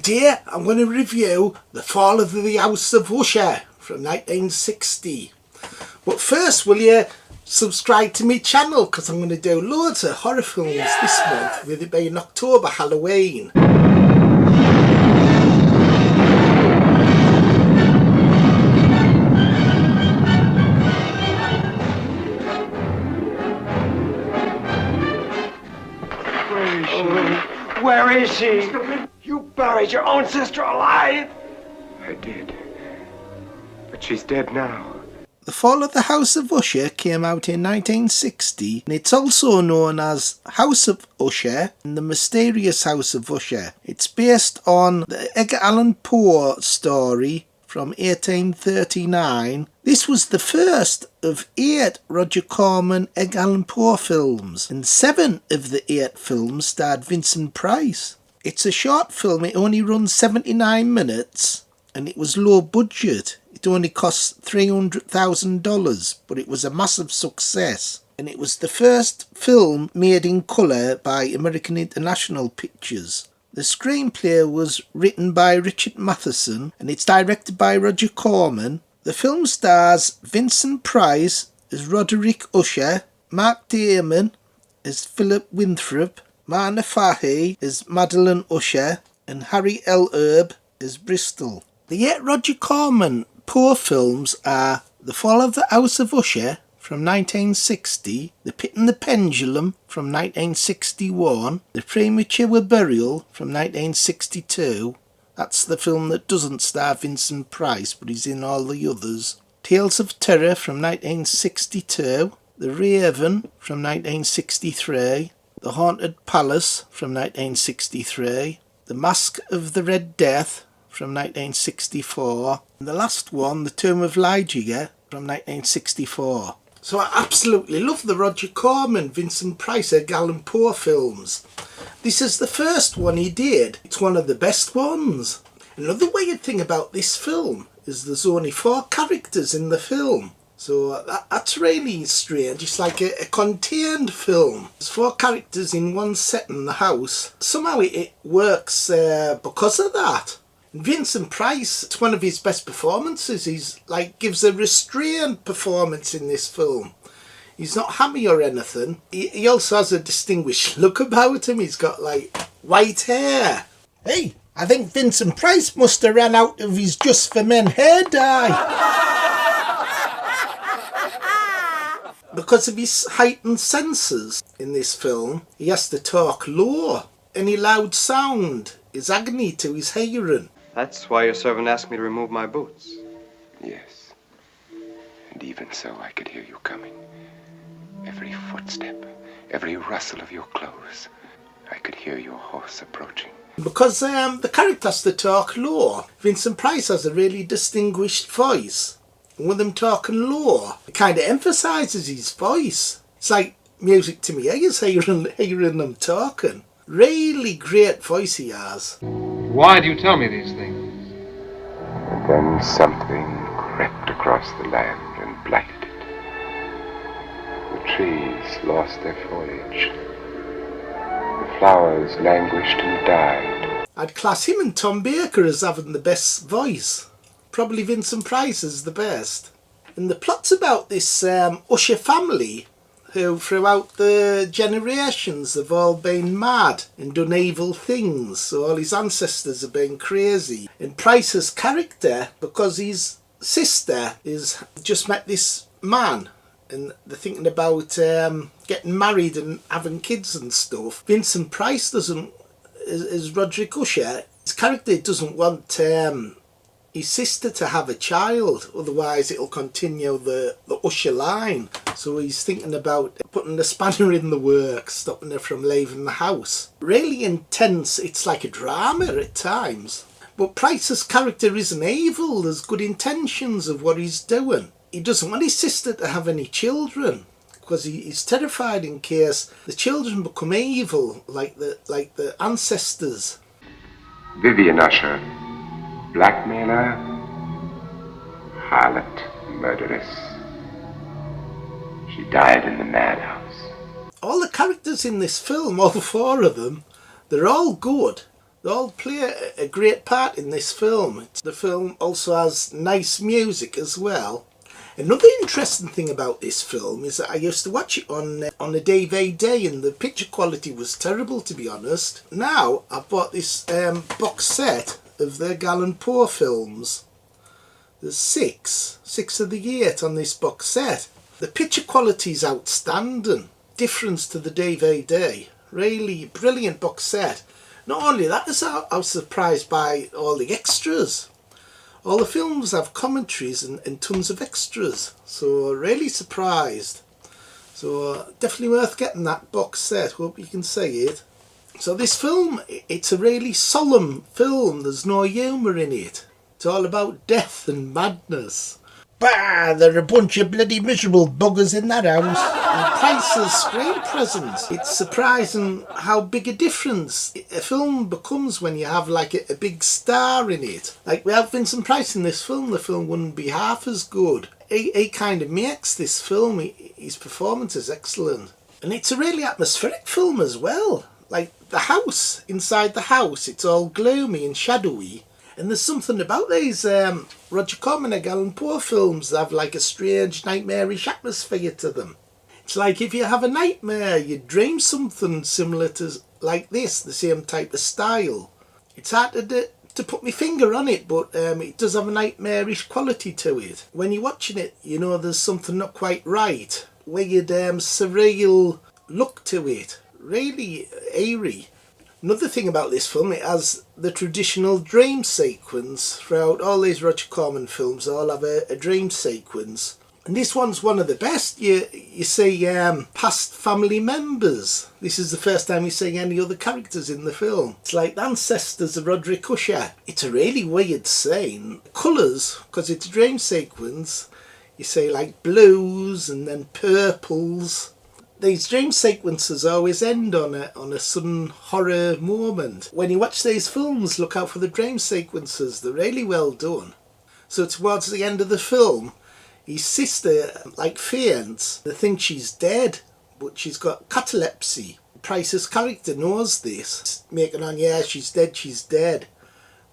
Today I'm going to review The Fall of the House of Usher from 1960. But first, will you subscribe to my channel, because I'm going to do loads of horror films this month, with it being October, Halloween. Where is she? You buried your own sister alive? I did. But she's dead now. The Fall of the House of Usher came out in 1960, and it's also known as House of Usher and The Mysterious House of Usher. It's based on the Edgar Allan Poe story from 1839. This was the first of 8 Roger Corman Edgar Allan Poe films, and 7 of the 8 films starred Vincent Price. It's a short film, it only runs 79 minutes, and it was low budget. It only cost $300,000, but it was a massive success. And it was the first film made in colour by American International Pictures. The screenplay was written by Richard Matheson, and it's directed by Roger Corman. The film stars Vincent Price as Roderick Usher, Mark Damon as Philip Winthrop, Myrna Fahey as Madeline Usher, and Harry Ellerbe as Bristol. The 8 Roger Corman Poe films are The Fall of the House of Usher from 1960, The Pit and the Pendulum from 1961, The Premature Burial from 1962. That's the film that doesn't star Vincent Price, but he's in all the others. Tales of Terror from 1962, The Raven from 1963, The Haunted Palace from 1963, The Mask of the Red Death from 1964, and the last one, The Tomb of Lygia from 1964. So I absolutely love the Roger Corman, Vincent Price, Edgar Allan Poe films. This is the first one he did. It's one of the best ones. Another weird thing about this film is there's only 4 characters in the film. So that's really strange. It's like a contained film. There's 4 characters in one set in the house. Somehow it works because of that. Vincent Price, it's one of his best performances. He's gives a restrained performance in this film. He's not hammy or anything. He also has a distinguished look about him. He's got white hair. Hey, I think Vincent Price must have ran out of his Just for Men hair dye. Because of his heightened senses in this film, he has to talk low. Any loud sound is agony to his hearing. That's why your servant asked me to remove my boots. Yes. And even so, I could hear you coming. Every footstep, every rustle of your clothes. I could hear your horse approaching. Because the character has to talk low, Vincent Price has a really distinguished voice. And with him talking low, it kind of emphasises his voice. It's like music to me ears hearing them talking. Really great voice he has. Why do you tell me these things? And then something crept across the land and blighted it. The trees lost their foliage. The flowers languished and died. I'd class him and Tom Baker as having the best voice. Probably Vincent Price is the best. And the plot's about this Usher family, who throughout the generations have all been mad and done evil things. So all his ancestors have been crazy. And Price's character, because his sister is just met this man and they're thinking about getting married and having kids and stuff. Vincent Price doesn't, as Roderick Usher, his character doesn't want his sister to have a child, otherwise it'll continue the Usher line. So he's thinking about putting a spanner in the works, stopping her from leaving the house. Really intense. It's like a drama at times. But Price's character isn't evil. There's good intentions of what he's doing. He doesn't want his sister to have any children, because he's terrified in case the children become evil like the ancestors. Vivian Usher, blackmailer, harlot, murderess. She died in the madhouse. All the characters in this film, all 4 of them, they're all good. They all play a great part in this film. The film also has nice music as well. Another interesting thing about this film is that I used to watch it on a DVD and the picture quality was terrible, to be honest. Now I've bought this box set of the Edgar Allan Poe films. There's six of the 8 on this box set. The picture quality is outstanding. Difference to the DVD. Really brilliant box set. Not only that, I was surprised by all the extras. All the films have commentaries and tons of extras. So really surprised. So definitely worth getting that box set. Hope you can see it. So this film, it's a really solemn film. There's no humour in it. It's all about death and madness. Bah, they're a bunch of bloody miserable buggers in that house. And Price's screen presence. It's surprising how big a difference a film becomes when you have like a big star in it. Like without Vincent Price in this film, the film wouldn't be half as good. He kind of makes this film, his performance is excellent. And it's a really atmospheric film as well. Like the house, inside the house, it's all gloomy and shadowy. And there's something about these Roger Corman and Edgar Allan Poe films that have like a strange nightmarish atmosphere to them. It's like if you have a nightmare, you dream something similar to like this, the same type of style. It's hard to put my finger on it, but it does have a nightmarish quality to it. When you're watching it, you know there's something not quite right. Weird, surreal look to it. Really eerie. Another thing about this film, it has the traditional dream sequence. Throughout all these Roger Corman films, they all have a dream sequence. And this one's one of the best. You see past family members. This is the first time you see any other characters in the film. It's like the ancestors of Roderick Usher. It's a really weird scene. Colours, because it's a dream sequence, you see like blues and then purples. These dream sequences always end on a sudden horror moment. When you watch these films, look out for the dream sequences. They're really well done. So towards the end of the film, his sister like faints. They think she's dead, but she's got catalepsy. Price's character knows this, making on, yeah, she's dead.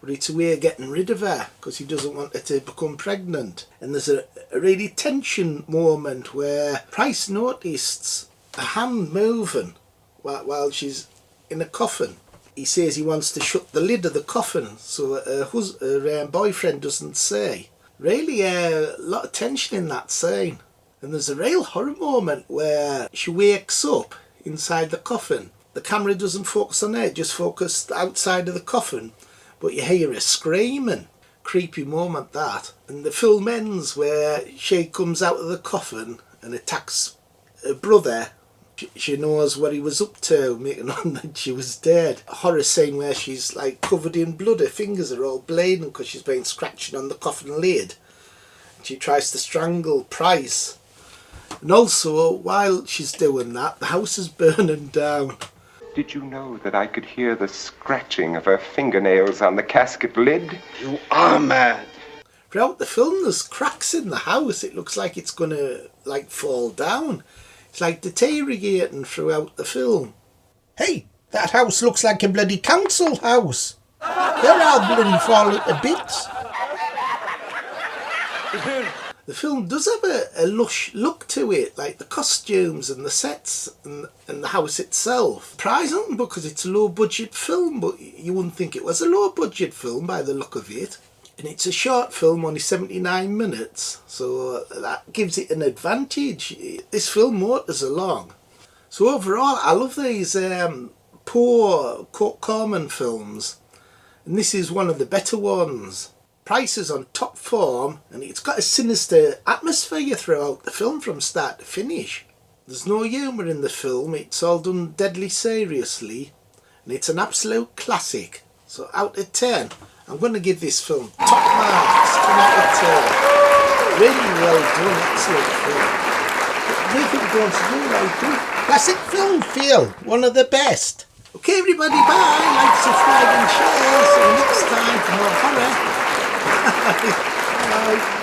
But it's a way of getting rid of her because he doesn't want her to become pregnant. And there's a really tension moment where Price noticed a hand moving while she's in a coffin. He says he wants to shut the lid of the coffin so her boyfriend doesn't see. Really a lot of tension in that scene. And there's a real horror moment where she wakes up inside the coffin. The camera doesn't focus on her, it just focuses outside of the coffin. But you hear her screaming. Creepy moment that. And the film ends where she comes out of the coffin and attacks her brother. She knows what he was up to, making on that she was dead. A horror scene where she's like covered in blood, her fingers are all bleeding because she's been scratching on the coffin lid. She tries to strangle Price. And also, while she's doing that, the house is burning down. Did you know that I could hear the scratching of her fingernails on the casket lid? You are mad. Throughout the film, there's cracks in the house. It looks like it's gonna like fall down. It's like deteriorating throughout the film. Hey, that house looks like a bloody council house. They're all bloody falling to bits. The film does have a lush look to it, like the costumes and the sets and the house itself. Surprising because it's a low budget film, but you wouldn't think it was a low budget film by the look of it. And it's a short film, only 79 minutes, so that gives it an advantage. This film motors along. So overall, I love these poor Corman films, and this is one of the better ones. Price is on top form, and it's got a sinister atmosphere throughout the film from start to finish. There's no humour in the film, it's all done deadly seriously, and it's an absolute classic. So out of 10, I'm going to give this film top marks, 10 out of 10. Really well done, excellent film. What do you think you're going to do, like classic film feel, one of the best. Okay everybody, bye, like, subscribe and share, see you next time for more horror. Bye.